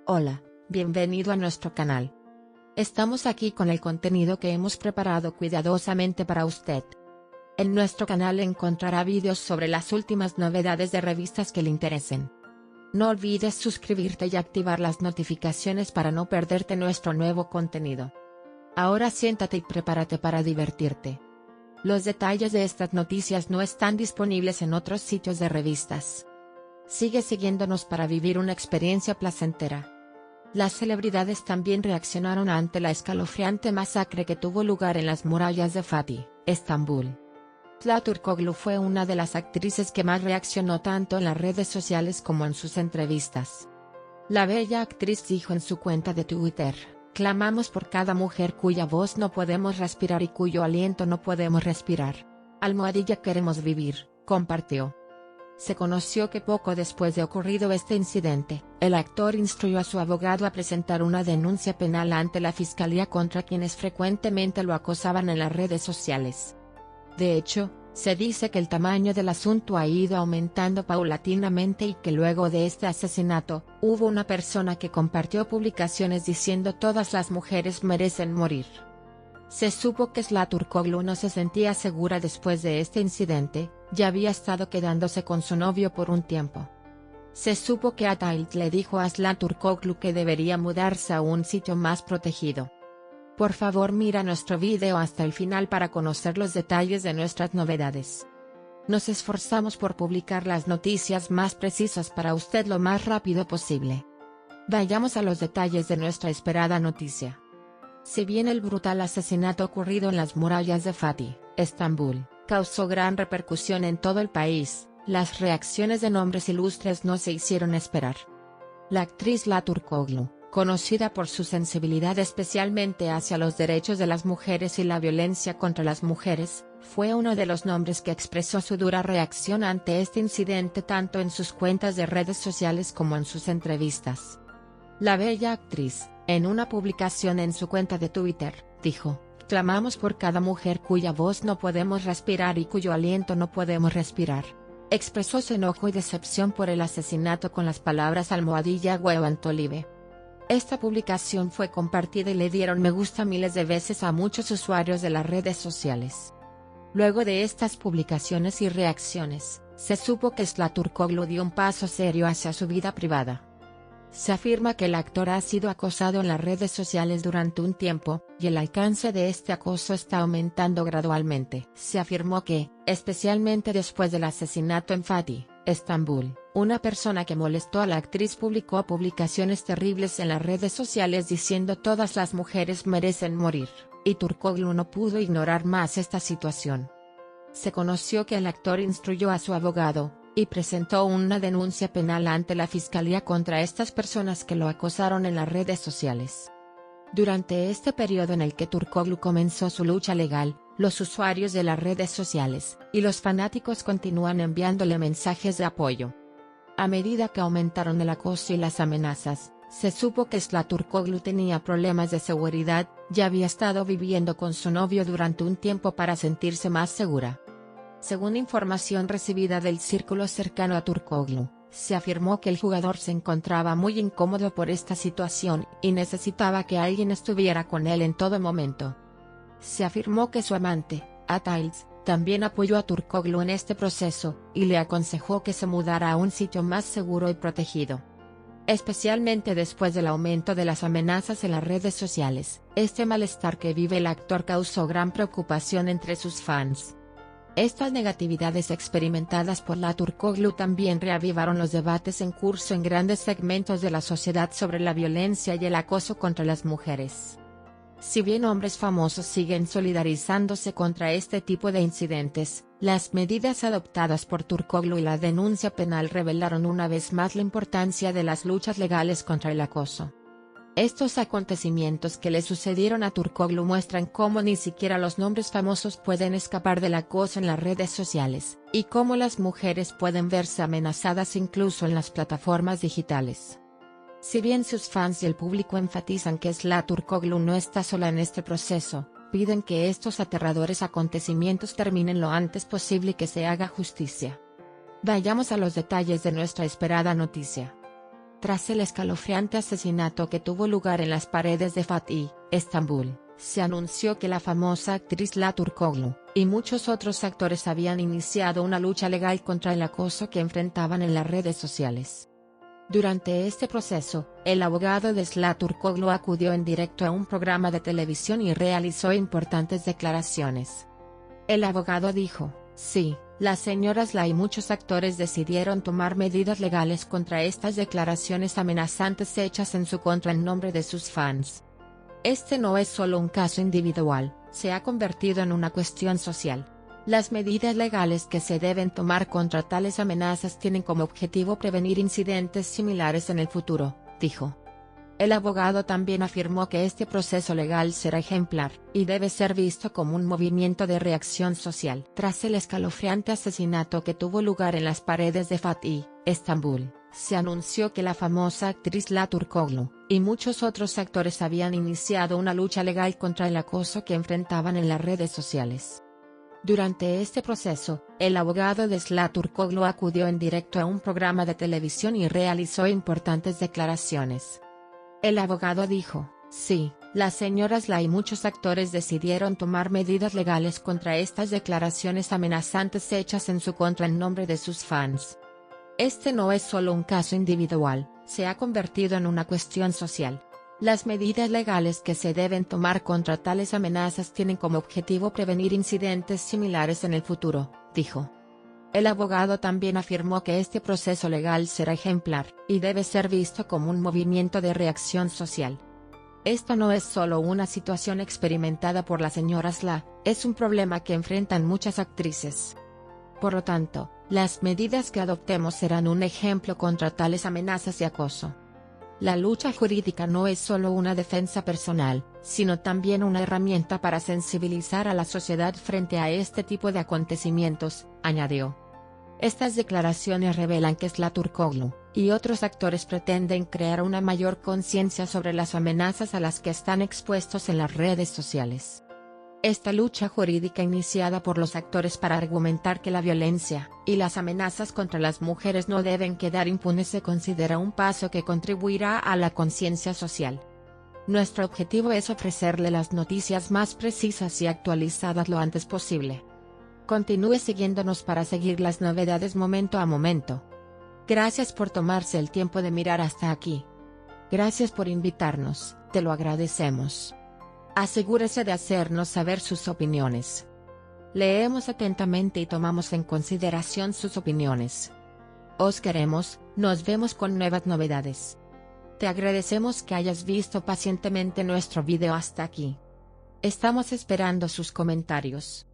Hola, bienvenido a nuestro canal. Estamos aquí con el contenido que hemos preparado cuidadosamente para usted. En nuestro canal encontrará vídeos sobre las últimas novedades de revistas que le interesen. No olvides suscribirte y activar las notificaciones para no perderte nuestro nuevo contenido. Ahora siéntate y prepárate para divertirte. Los detalles de estas noticias no están disponibles en otros sitios de revistas. Sigue siguiéndonos para vivir una experiencia placentera. Las celebridades también reaccionaron ante la escalofriante masacre que tuvo lugar en las murallas de Fatih, Estambul. Zlata Turkoglu fue una de las actrices que más reaccionó tanto en las redes sociales como en sus entrevistas. La bella actriz dijo en su cuenta de Twitter: "Clamamos por cada mujer cuya voz no podemos respirar y cuyo aliento no podemos respirar. Queremos vivir", compartió. Se conoció que poco después de ocurrido este incidente, el actor instruyó a su abogado a presentar una denuncia penal ante la fiscalía contra quienes frecuentemente lo acosaban en las redes sociales. De hecho, se dice que el tamaño del asunto ha ido aumentando paulatinamente y que luego de este asesinato, hubo una persona que compartió publicaciones diciendo "todas las mujeres merecen morir". Se supo que Zlata Turkoglu no se sentía segura después de este incidente, ya había estado quedándose con su novio por un tiempo. Se supo que Ataïl le dijo a Zlata Turkoglu que debería mudarse a un sitio más protegido. Por favor, mira nuestro video hasta el final para conocer los detalles de nuestras novedades. Nos esforzamos por publicar las noticias más precisas para usted lo más rápido posible. Vayamos a los detalles de nuestra esperada noticia. Si bien el brutal asesinato ocurrido en las murallas de Fatih, Estambul, causó gran repercusión en todo el país, las reacciones de nombres ilustres no se hicieron esperar. La actriz Zlata Turkoglu, conocida por su sensibilidad especialmente hacia los derechos de las mujeres y la violencia contra las mujeres, fue uno de los nombres que expresó su dura reacción ante este incidente tanto en sus cuentas de redes sociales como en sus entrevistas. La bella actriz, en una publicación en su cuenta de Twitter, dijo: "Clamamos por cada mujer cuya voz no podemos respirar y cuyo aliento no podemos respirar". Expresó su enojo y decepción por el asesinato con las palabras #WeWantToLive. Esta publicación fue compartida y le dieron me gusta miles de veces a muchos usuarios de las redes sociales. Luego de estas publicaciones y reacciones, se supo que Zlata Turkoglu dio un paso serio hacia su vida privada. Se afirma que el actor ha sido acosado en las redes sociales durante un tiempo, y el alcance de este acoso está aumentando gradualmente. Se afirmó que, especialmente después del asesinato en Fatih, Estambul, una persona que molestó a la actriz publicó publicaciones terribles en las redes sociales diciendo "todas las mujeres merecen morir", y Turkoglu no pudo ignorar más esta situación. Se conoció que el actor instruyó a su abogado, y presentó una denuncia penal ante la fiscalía contra estas personas que lo acosaron en las redes sociales. Durante este periodo en el que Turkoglu comenzó su lucha legal, los usuarios de las redes sociales y los fanáticos continúan enviándole mensajes de apoyo. A medida que aumentaron el acoso y las amenazas, se supo que Zlata Turkoglu tenía problemas de seguridad, ya había estado viviendo con su novio durante un tiempo para sentirse más segura. Según información recibida del círculo cercano a Turkoglu, se afirmó que el jugador se encontraba muy incómodo por esta situación y necesitaba que alguien estuviera con él en todo momento. Se afirmó que su amante, Ataïl, también apoyó a Turkoglu en este proceso, y le aconsejó que se mudara a un sitio más seguro y protegido. Especialmente después del aumento de las amenazas en las redes sociales, este malestar que vive el actor causó gran preocupación entre sus fans. Estas negatividades experimentadas por Zlata Turkoglu también reavivaron los debates en curso en grandes segmentos de la sociedad sobre la violencia y el acoso contra las mujeres. Si bien hombres famosos siguen solidarizándose contra este tipo de incidentes, las medidas adoptadas por Turkoglu y la denuncia penal revelaron una vez más la importancia de las luchas legales contra el acoso. Estos acontecimientos que le sucedieron a Turkoglu muestran cómo ni siquiera los nombres famosos pueden escapar del acoso en las redes sociales, y cómo las mujeres pueden verse amenazadas incluso en las plataformas digitales. Si bien sus fans y el público enfatizan que Zlata Turkoglu no está sola en este proceso, piden que estos aterradores acontecimientos terminen lo antes posible y que se haga justicia. Vayamos a los detalles de nuestra esperada noticia. Tras el escalofriante asesinato que tuvo lugar en las paredes de Fatih, Estambul, se anunció que la famosa actriz Sıla Türkoğlu, y muchos otros actores habían iniciado una lucha legal contra el acoso que enfrentaban en las redes sociales. Durante este proceso, el abogado de Sıla Türkoğlu acudió en directo a un programa de televisión y realizó importantes declaraciones. El abogado dijo: "Sí, la señora Sıla y muchos actores decidieron tomar medidas legales contra estas declaraciones amenazantes hechas en su contra en nombre de sus fans. Este no es solo un caso individual, se ha convertido en una cuestión social. Las medidas legales que se deben tomar contra tales amenazas tienen como objetivo prevenir incidentes similares en el futuro", dijo. El abogado también afirmó que este proceso legal será ejemplar, y debe ser visto como un movimiento de reacción social. Tras el escalofriante asesinato que tuvo lugar en las paredes de Fatih, Estambul, se anunció que la famosa actriz Sıla Türkoğlu, y muchos otros actores habían iniciado una lucha legal contra el acoso que enfrentaban en las redes sociales. Durante este proceso, el abogado de Sıla Türkoğlu acudió en directo a un programa de televisión y realizó importantes declaraciones. El abogado dijo: "Sí, la señora Sıla y muchos actores decidieron tomar medidas legales contra estas declaraciones amenazantes hechas en su contra en nombre de sus fans. Este no es solo un caso individual, se ha convertido en una cuestión social. Las medidas legales que se deben tomar contra tales amenazas tienen como objetivo prevenir incidentes similares en el futuro", dijo. El abogado también afirmó que este proceso legal será ejemplar, y debe ser visto como un movimiento de reacción social. Esto no es solo una situación experimentada por la señora Sıla, es un problema que enfrentan muchas actrices. Por lo tanto, las medidas que adoptemos serán un ejemplo contra tales amenazas y acoso. La lucha jurídica no es solo una defensa personal, sino también una herramienta para sensibilizar a la sociedad frente a este tipo de acontecimientos, añadió. Estas declaraciones revelan que Sıla Türkoğlu, y otros actores pretenden crear una mayor conciencia sobre las amenazas a las que están expuestos en las redes sociales. Esta lucha jurídica iniciada por los actores para argumentar que la violencia y las amenazas contra las mujeres no deben quedar impunes se considera un paso que contribuirá a la conciencia social. Nuestro objetivo es ofrecerle las noticias más precisas y actualizadas lo antes posible. Continúe siguiéndonos para seguir las novedades momento a momento. Gracias por tomarse el tiempo de mirar hasta aquí. Gracias por invitarnos, te lo agradecemos. Asegúrese de hacernos saber sus opiniones. Leemos atentamente y tomamos en consideración sus opiniones. Os queremos, nos vemos con nuevas novedades. Te agradecemos que hayas visto pacientemente nuestro video hasta aquí. Estamos esperando sus comentarios.